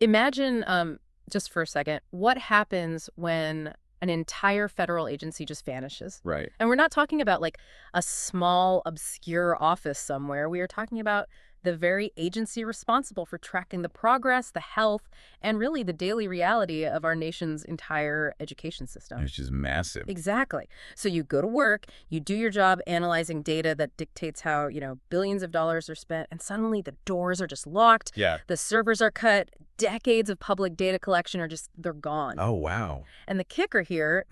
Imagine, just for a second, what happens when an entire federal agency just vanishes. Right. And we're not talking about like a small, obscure office somewhere. We are talking about the very agency responsible for tracking the progress, the health, and really the daily reality of our nation's entire education system. It's just massive. Exactly. So you go to work, you do your job analyzing data that dictates how, billions of dollars are spent, and suddenly the doors are just locked, Yeah. the servers are cut, decades of public data collection they're gone. Oh, wow. And the kicker here,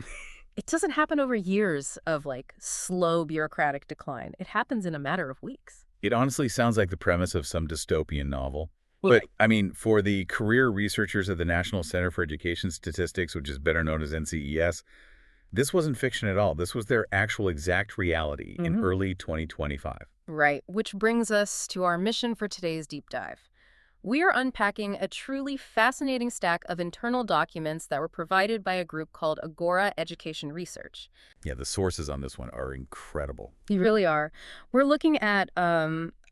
it doesn't happen over years of like slow bureaucratic decline. It happens in a matter of weeks. It honestly sounds like the premise of some dystopian novel. Well, But, I mean, for the career researchers at the National Center for Education Statistics, which is better known as NCES, this wasn't fiction at all. This was their actual exact reality in early 2025. Right, which brings us to our mission for today's deep dive. We are unpacking a truly fascinating stack of internal documents that were provided by a group called Agora Education Research. Yeah, the sources on this one are incredible. You really are. We're looking at a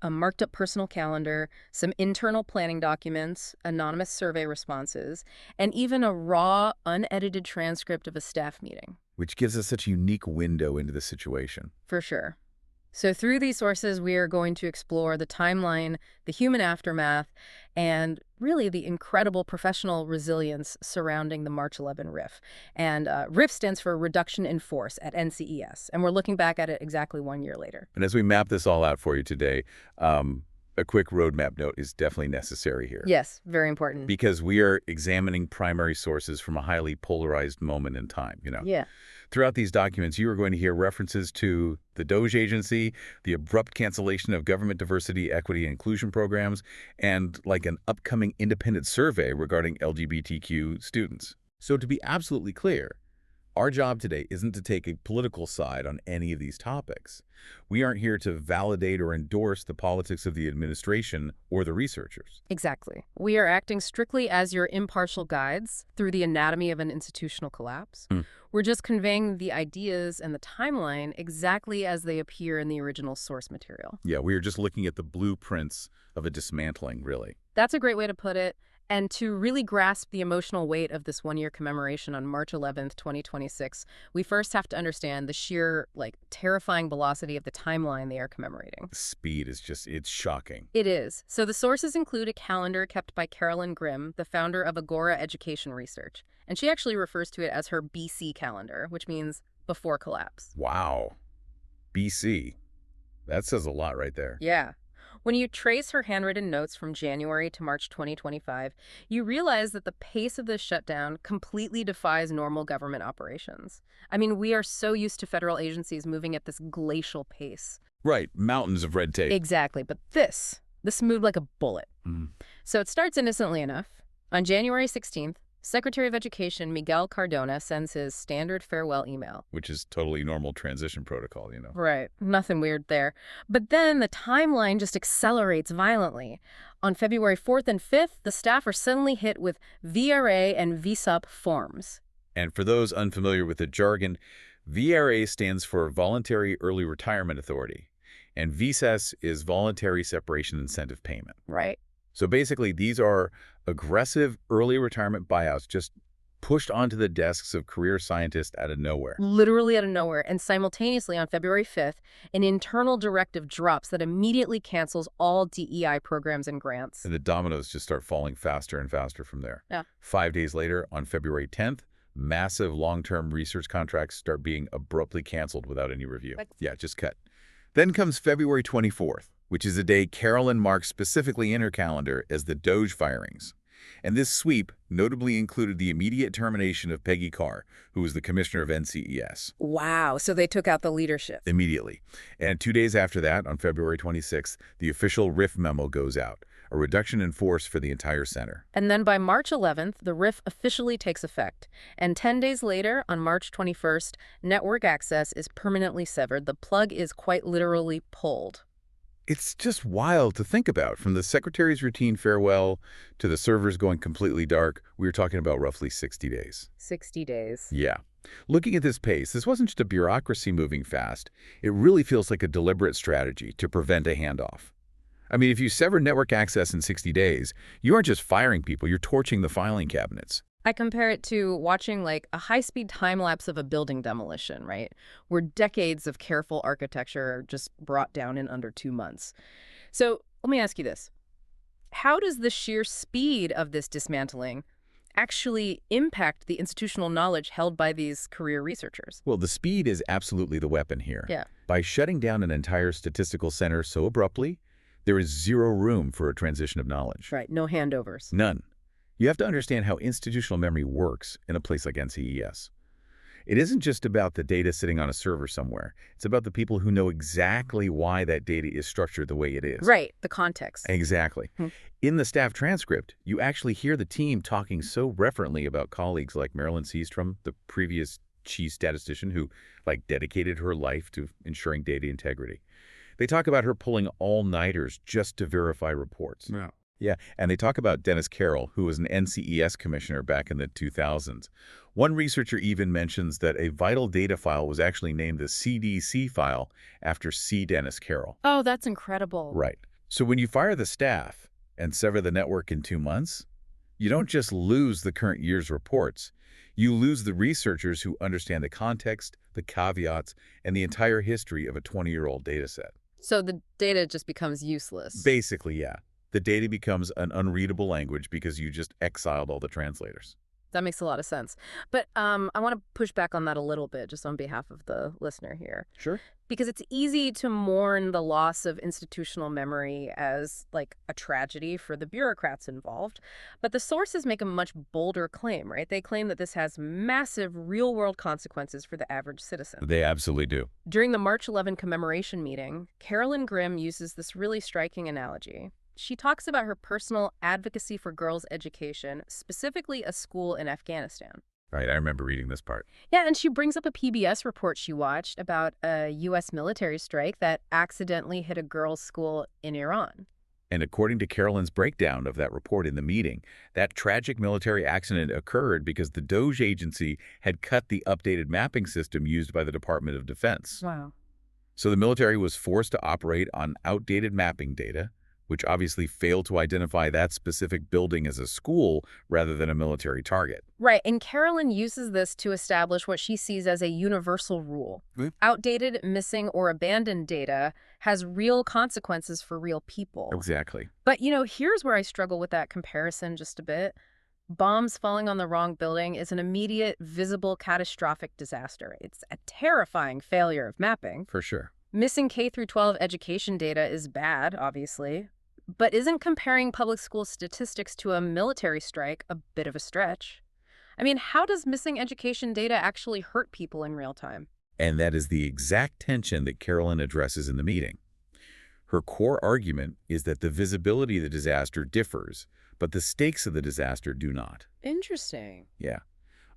marked up personal calendar, some internal planning documents, anonymous survey responses, and even a raw, unedited transcript of a staff meeting. Which gives us such a unique window into the situation. For sure. So through these sources, we are going to explore the timeline, the human aftermath, and really the incredible professional resilience surrounding the March 11 RIF. And RIF stands for Reduction in Force at NCES, and we're looking back at it exactly 1 year later. And as we map this all out for you today, a quick roadmap note is definitely necessary here. Yes, very important. Because we are examining primary sources from a highly polarized moment in time, Yeah. Throughout these documents, you are going to hear references to the DOGE agency, the abrupt cancellation of government diversity, equity, and inclusion programs, and like an upcoming independent survey regarding LGBTQ students. So to be absolutely clear, our job today isn't to take a political side on any of these topics. We aren't here to validate or endorse the politics of the administration or the researchers. Exactly. We are acting strictly as your impartial guides through the anatomy of an institutional collapse. We're just conveying the ideas and the timeline exactly as they appear in the original source material. Yeah, we are just looking at the blueprints of a dismantling, really. That's a great way to put it. And to really grasp the emotional weight of this 1 year commemoration on March 11th, 2026, we first have to understand the sheer, terrifying velocity of the timeline they are commemorating. The speed is it's shocking. It is. So the sources include a calendar kept by Marilyn, the founder of Agora Education Research. And she actually refers to it as her BC calendar, which means before collapse. Wow. BC. That says a lot right there. Yeah. When you trace her handwritten notes from January to March 2025, you realize that the pace of this shutdown completely defies normal government operations. I mean, we are so used to federal agencies moving at this glacial pace. Right, mountains of red tape. Exactly, but this moved like a bullet. So it starts innocently enough. On January 16th, Secretary of Education Miguel Cardona sends his standard farewell email. Which is totally normal transition protocol, Right. Nothing weird there. But then the timeline just accelerates violently. On February 4th and 5th, the staff are suddenly hit with VRA and VSUP forms. And for those unfamiliar with the jargon, VRA stands for Voluntary Early Retirement Authority, and VSES is Voluntary Separation Incentive Payment. Right. So basically, these are aggressive early retirement buyouts just pushed onto the desks of career scientists out of nowhere. Literally out of nowhere. And simultaneously on February 5th, an internal directive drops that immediately cancels all DEI programs and grants. And the dominoes just start falling faster and faster from there. Yeah. 5 days later, on February 10th, massive long-term research contracts start being abruptly canceled without any review. Yeah, just cut. Then comes February 24th, which is a day Carolyn marks specifically in her calendar as the Doge firings. And this sweep notably included the immediate termination of Peggy Carr, who was the commissioner of NCES. Wow, so they took out the leadership. Immediately. And 2 days after that, on February 26th, the official RIF memo goes out, a reduction in force for the entire center. And then by March 11th, the RIF officially takes effect. And 10 days later, on March 21st, network access is permanently severed. The plug is quite literally pulled. It's just wild to think about. From the secretary's routine farewell to the servers going completely dark, we were talking about roughly 60 days. 60 days. Yeah. Looking at this pace, this wasn't just a bureaucracy moving fast. It really feels like a deliberate strategy to prevent a handoff. I mean, if you sever network access in 60 days, you aren't just firing people, you're torching the filing cabinets. I compare it to watching like a high-speed time lapse of a building demolition, right? Where decades of careful architecture are just brought down in under 2 months. So let me ask you this. How does the sheer speed of this dismantling actually impact the institutional knowledge held by these career researchers? Well, the speed is absolutely the weapon here. Yeah. By shutting down an entire statistical center so abruptly, there is zero room for a transition of knowledge. Right, no handovers. None. You have to understand how institutional memory works in a place like NCES. It isn't just about the data sitting on a server somewhere. It's about the people who know exactly why that data is structured the way it is. Right, the context. Exactly. In the staff transcript, you actually hear the team talking so reverently about colleagues like Marilyn Seastrom, the previous chief statistician who, dedicated her life to ensuring data integrity. They talk about her pulling all-nighters just to verify reports. Yeah. Yeah, and they talk about Dennis Carroll, who was an NCES commissioner back in the 2000s. One researcher even mentions that a vital data file was actually named the CDC file after C. Dennis Carroll. Oh, that's incredible. Right. So when you fire the staff and sever the network in 2 months, you don't just lose the current year's reports. You lose the researchers who understand the context, the caveats, and the entire history of a 20-year-old data set. So the data just becomes useless. Basically, yeah. The data becomes an unreadable language because you just exiled all the translators. That makes a lot of sense. But I want to push back on that a little bit, just on behalf of the listener here. Sure. Because it's easy to mourn the loss of institutional memory as, like, a tragedy for the bureaucrats involved. But the sources make a much bolder claim, right? They claim that this has massive real-world consequences for the average citizen. They absolutely do. During the March 11 commemoration meeting, Carolyn Grimm uses this really striking analogy. She talks about her personal advocacy for girls' education, specifically a school in Afghanistan. Right, I remember reading this part. Yeah, and she brings up a PBS report she watched about a U.S. military strike that accidentally hit a girls' school in Iran. And according to Carolyn's breakdown of that report in the meeting, that tragic military accident occurred because the DOJ agency had cut the updated mapping system used by the Department of Defense. Wow. So the military was forced to operate on outdated mapping data, which obviously failed to identify that specific building as a school rather than a military target. Right, and Carolyn uses this to establish what she sees as a universal rule. Outdated, missing, or abandoned data has real consequences for real people. Exactly. But, here's where I struggle with that comparison just a bit. Bombs falling on the wrong building is an immediate, visible, catastrophic disaster. It's a terrifying failure of mapping. For sure. Missing K-12 education data is bad, obviously. But isn't comparing public school statistics to a military strike a bit of a stretch? I mean, how does missing education data actually hurt people in real time? And that is the exact tension that Carolyn addresses in the meeting. Her core argument is that the visibility of the disaster differs, but the stakes of the disaster do not. Interesting. Yeah.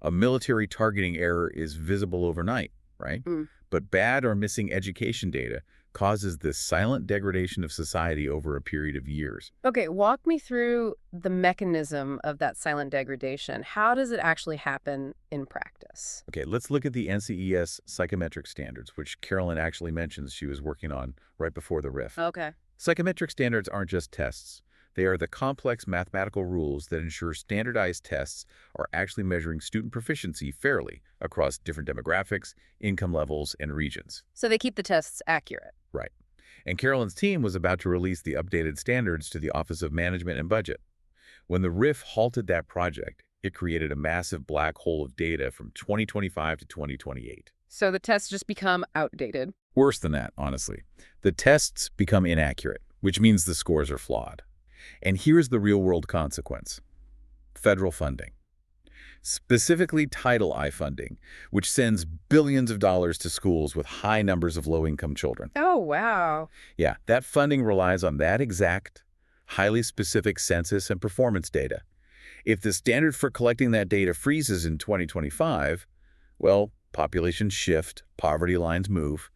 A military targeting error is visible overnight, right? But bad or missing education data causes this silent degradation of society over a period of years. Okay, walk me through the mechanism of that silent degradation. How does it actually happen in practice? Okay, let's look at the NCES psychometric standards, which Carolyn actually mentions she was working on right before the riff. Okay. Psychometric standards aren't just tests. They are the complex mathematical rules that ensure standardized tests are actually measuring student proficiency fairly across different demographics, income levels, and regions. So they keep the tests accurate. Right. And Carolyn's team was about to release the updated standards to the Office of Management and Budget. When the RIF halted that project, it created a massive black hole of data from 2025 to 2028. So the tests just become outdated. Worse than that, honestly. The tests become inaccurate, which means the scores are flawed. And here's the real-world consequence. Federal funding. Specifically Title I funding, which sends billions of dollars to schools with high numbers of low-income children. Oh, wow. Yeah, that funding relies on that exact, highly specific census and performance data. If the standard for collecting that data freezes in 2025, well, populations shift, poverty lines move,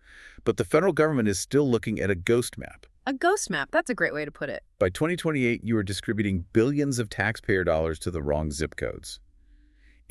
but the federal government is still looking at a ghost map. A ghost map. That's a great way to put it. By 2028, you are distributing billions of taxpayer dollars to the wrong zip codes.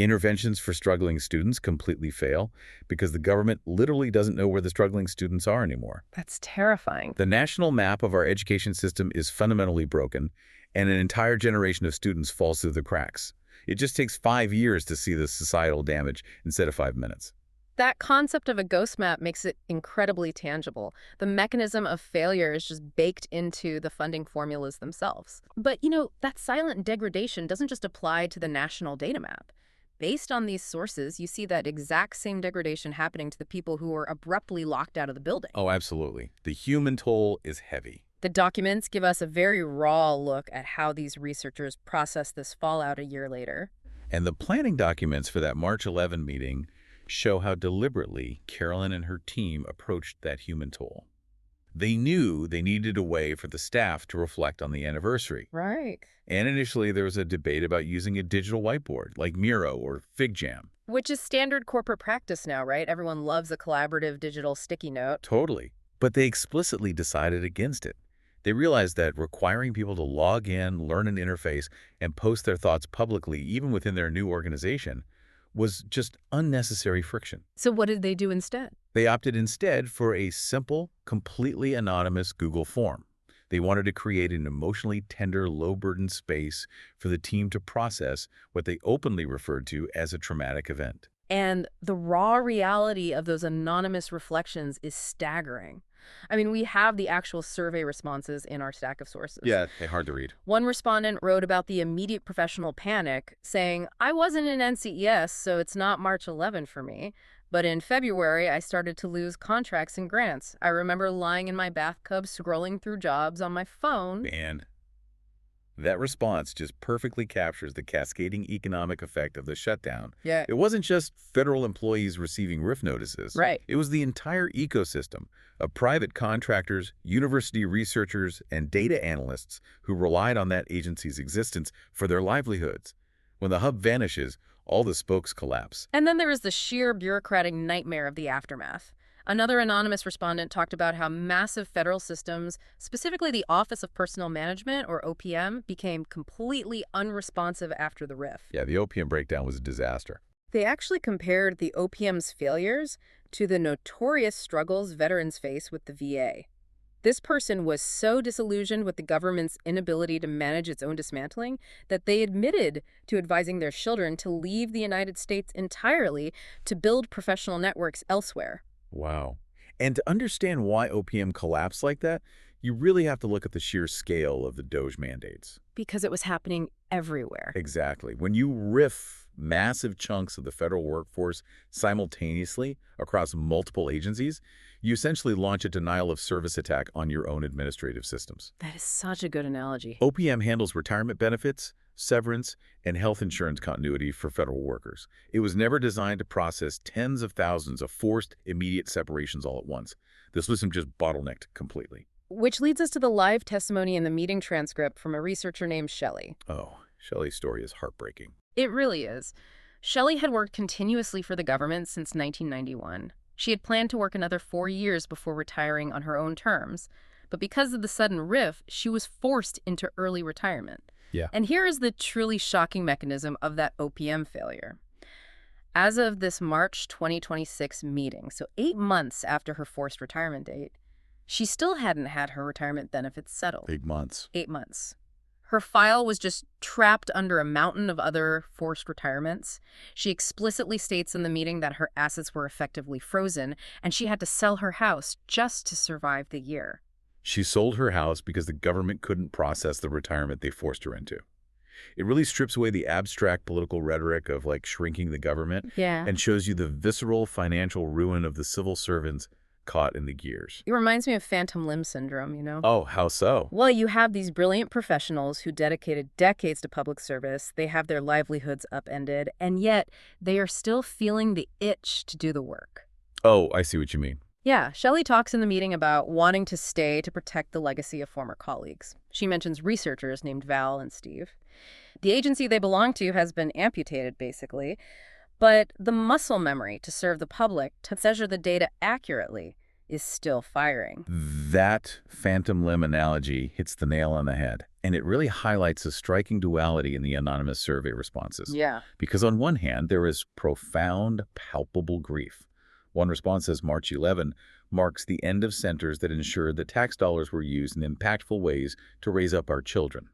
Interventions for struggling students completely fail because the government literally doesn't know where the struggling students are anymore. That's terrifying. The national map of our education system is fundamentally broken, and an entire generation of students falls through the cracks. It just takes 5 years to see the societal damage instead of 5 minutes. That concept of a ghost map makes it incredibly tangible. The mechanism of failure is just baked into the funding formulas themselves. But, that silent degradation doesn't just apply to the national data map. Based on these sources, you see that exact same degradation happening to the people who were abruptly locked out of the building. Oh, absolutely. The human toll is heavy. The documents give us a very raw look at how these researchers processed this fallout a year later. And the planning documents for that March 11 meeting show how deliberately Carolyn and her team approached that human toll. They knew they needed a way for the staff to reflect on the anniversary. Right. And initially, there was a debate about using a digital whiteboard like Miro or FigJam. Which is standard corporate practice now, right? Everyone loves a collaborative digital sticky note. Totally. But they explicitly decided against it. They realized that requiring people to log in, learn an interface, and post their thoughts publicly, even within their new organization, was just unnecessary friction. So what did they do instead? They opted instead for a simple, completely anonymous Google form. They wanted to create an emotionally tender, low-burden space for the team to process what they openly referred to as a traumatic event. And the raw reality of those anonymous reflections is staggering. I mean, we have the actual survey responses in our stack of sources. Yeah, they're hard to read. One respondent wrote about the immediate professional panic, saying, "I wasn't in NCES, so it's not March 11 for me. But in February, I started to lose contracts and grants. I remember lying in my bathtub scrolling through jobs on my phone." And that response just perfectly captures the cascading economic effect of the shutdown. Yeah. It wasn't just federal employees receiving RIF notices. Right. It was the entire ecosystem of private contractors, university researchers, and data analysts who relied on that agency's existence for their livelihoods. When the hub vanishes, all the spokes collapse. And then there is the sheer bureaucratic nightmare of the aftermath. Another anonymous respondent talked about how massive federal systems, specifically the Office of Personnel Management, or OPM, became completely unresponsive after the RIF. Yeah, the OPM breakdown was a disaster. They actually compared the OPM's failures to the notorious struggles veterans face with the VA. This person was so disillusioned with the government's inability to manage its own dismantling that they admitted to advising their children to leave the United States entirely to build professional networks elsewhere. Wow. And to understand why OPM collapsed like that, you really have to look at the sheer scale of the DOJ mandates. Because it was happening everywhere. Exactly. When you riff massive chunks of the federal workforce simultaneously across multiple agencies, you essentially launch a denial of service attack on your own administrative systems. That is such a good analogy. OPM handles retirement benefits, severance, and health insurance continuity for federal workers. It was never designed to process tens of thousands of forced, immediate separations all at once. The system just bottlenecked completely. Which leads us to the live testimony in the meeting transcript from a researcher named Shelley. Oh, Shelley's story is heartbreaking. It really is. Shelley had worked continuously for the government since 1991. She had planned to work another 4 years before retiring on her own terms. But because of the sudden RIF, she was forced into early retirement. Yeah. And here is the truly shocking mechanism of that OPM failure. As of this March 2026 meeting, so 8 months after her forced retirement date, she still hadn't had her retirement benefits settled. 8 months. 8 months. Her file was just trapped under a mountain of other forced retirements. She explicitly states in the meeting that her assets were effectively frozen, and she had to sell her house just to survive the year. She sold her house because the government couldn't process the retirement they forced her into. It really strips away the abstract political rhetoric of shrinking the government and shows you the visceral financial ruin of the civil servants caught in the gears. It reminds me of phantom limb syndrome, Oh, how so? Well, you have these brilliant professionals who dedicated decades to public service. They have their livelihoods upended, and yet they are still feeling the itch to do the work. Oh, I see what you mean. Yeah, Shelley talks in the meeting about wanting to stay to protect the legacy of former colleagues. She mentions researchers named Val and Steve. The agency they belong to has been amputated, basically, but the muscle memory to serve the public, to measure the data accurately, is still firing. That phantom limb analogy hits the nail on the head. And it really highlights a striking duality in the anonymous survey responses. Yeah. Because on one hand, there is profound, palpable grief. One response says March 11 marks the end of centers that ensured that tax dollars were used in impactful ways to raise up our children.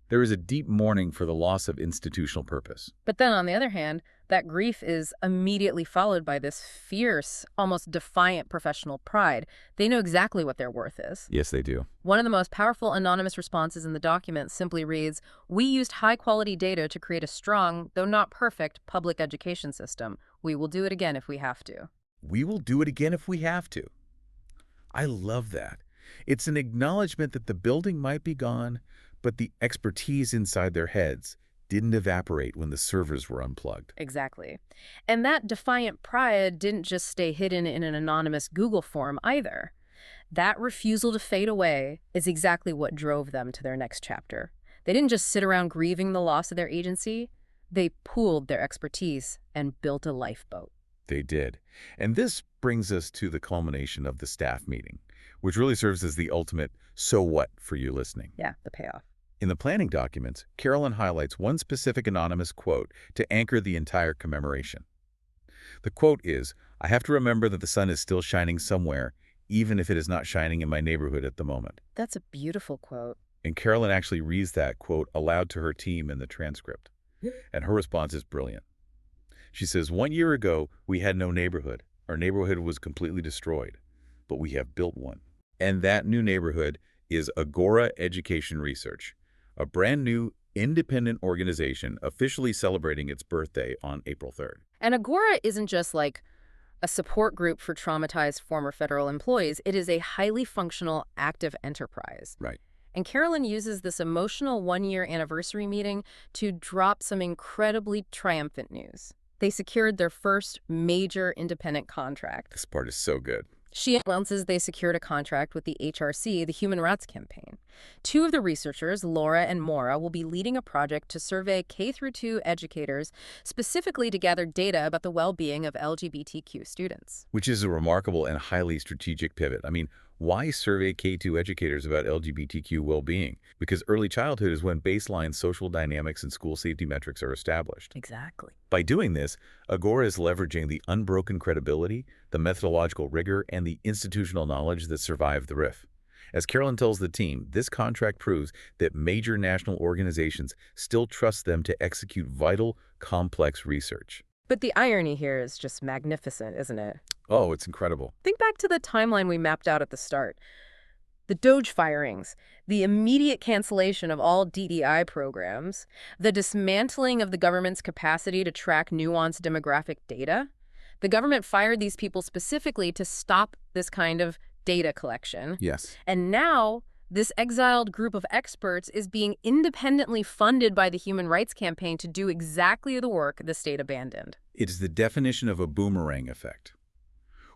There is a deep mourning for the loss of institutional purpose. But then on the other hand, that grief is immediately followed by this fierce, almost defiant professional pride. They know exactly what their worth is. Yes, they do. One of the most powerful anonymous responses in the document simply reads, "We used high-quality data to create a strong, though not perfect, public education system. We will do it again if we have to." We will do it again if we have to. I love that. It's an acknowledgement that the building might be gone, but the expertise inside their heads didn't evaporate when the servers were unplugged. Exactly. And that defiant pride didn't just stay hidden in an anonymous Google form either. That refusal to fade away is exactly what drove them to their next chapter. They didn't just sit around grieving the loss of their agency. They pooled their expertise and built a lifeboat. They did. And this brings us to the culmination of the staff meeting, which really serves as the ultimate "so what" for you listening. Yeah, the payoff. In the planning documents, Carolyn highlights one specific anonymous quote to anchor the entire commemoration. The quote is, "I have to remember that the sun is still shining somewhere, even if it is not shining in my neighborhood at the moment." That's a beautiful quote. And Carolyn actually reads that quote aloud to her team in the transcript. And her response is brilliant. She says, "1 year ago, we had no neighborhood. Our neighborhood was completely destroyed, but we have built one." And that new neighborhood is Agora Education Research, a brand new independent organization officially celebrating its birthday on April 3rd. And Agora isn't just like a support group for traumatized former federal employees. It is a highly functional, active enterprise. Right. And Carolyn uses this emotional one-year anniversary meeting to drop some incredibly triumphant news. They secured their first major independent contract. This part is so good. She announces they secured a contract with the HRC, the Human Rights Campaign. Two of the researchers, Laura and Maura, will be leading a project to survey K-2 educators, specifically to gather data about the well-being of LGBTQ students. Which is a remarkable and highly strategic pivot. I mean, why survey K-2 educators about LGBTQ well-being? Because early childhood is when baseline social dynamics and school safety metrics are established. Exactly. By doing this, Agora is leveraging the unbroken credibility, the methodological rigor, and the institutional knowledge that survived the RIF. As Carolyn tells the team, this contract proves that major national organizations still trust them to execute vital, complex research. But the irony here is just magnificent, isn't it? Oh, it's incredible. Think back to the timeline we mapped out at the start. The Doge firings, the immediate cancellation of all DEI programs, the dismantling of the government's capacity to track nuanced demographic data. The government fired these people specifically to stop this kind of data collection. Yes. And now, this exiled group of experts is being independently funded by the Human Rights Campaign to do exactly the work the state abandoned. It is the definition of a boomerang effect.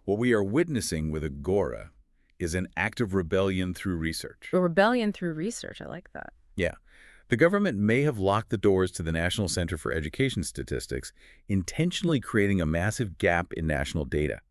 What we are witnessing with Agora is an act of rebellion through research. A rebellion through research, I like that. Yeah. The government may have locked the doors to the National Center for Education Statistics, intentionally creating a massive gap in national data.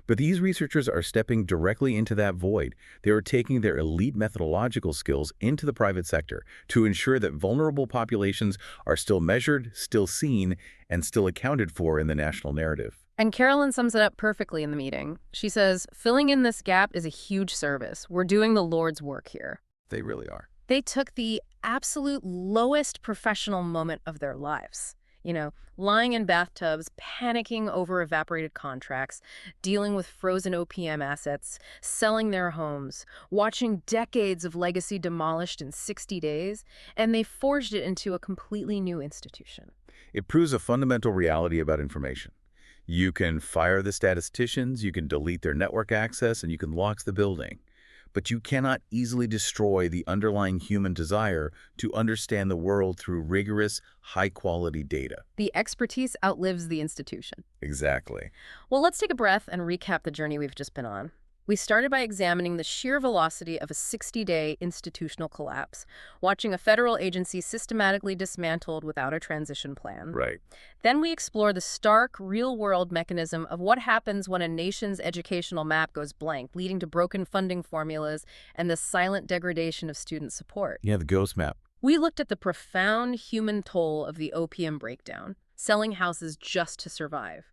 But these researchers are stepping directly into that void. They are taking their elite methodological skills into the private sector to ensure that vulnerable populations are still measured, still seen, and still accounted for in the national narrative. And Carolyn sums it up perfectly in the meeting. She says, filling in this gap is a huge service. We're doing the Lord's work here. They really are. They took the absolute lowest professional moment of their lives. You know, lying in bathtubs, panicking over evaporated contracts, dealing with frozen OPM assets, selling their homes, watching decades of legacy demolished in 60 days, and they forged it into a completely new institution. It proves a fundamental reality about information. You can fire the statisticians, you can delete their network access, and you can lock the building. But you cannot easily destroy the underlying human desire to understand the world through rigorous, high-quality data. The expertise outlives the institution. Exactly. Well, let's take a breath and recap the journey we've just been on. We started by examining the sheer velocity of a 60-day institutional collapse, watching a federal agency systematically dismantled without a transition plan. Right. Then we explore the stark, real-world mechanism of what happens when a nation's educational map goes blank, leading to broken funding formulas and the silent degradation of student support. Yeah, the ghost map. We looked at the profound human toll of the opium breakdown, selling houses just to survive.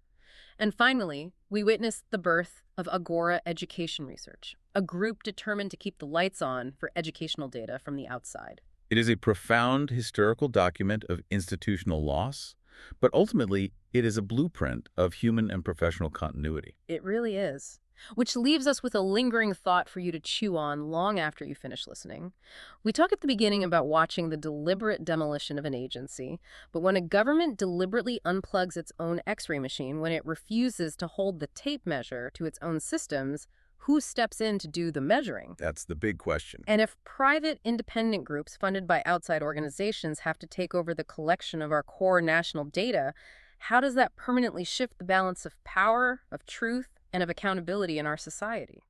And finally, we witnessed the birth of Agora Education Research, a group determined to keep the lights on for educational data from the outside. It is a profound historical document of institutional loss, but ultimately it is a blueprint of human and professional continuity. It really is. Which leaves us with a lingering thought for you to chew on long after you finish listening. We talk at the beginning about watching the deliberate demolition of an agency, but when a government deliberately unplugs its own X-ray machine, when it refuses to hold the tape measure to its own systems, who steps in to do the measuring? That's the big question. And if private, independent groups funded by outside organizations have to take over the collection of our core national data, how does that permanently shift the balance of power, of truth, and of accountability in our society?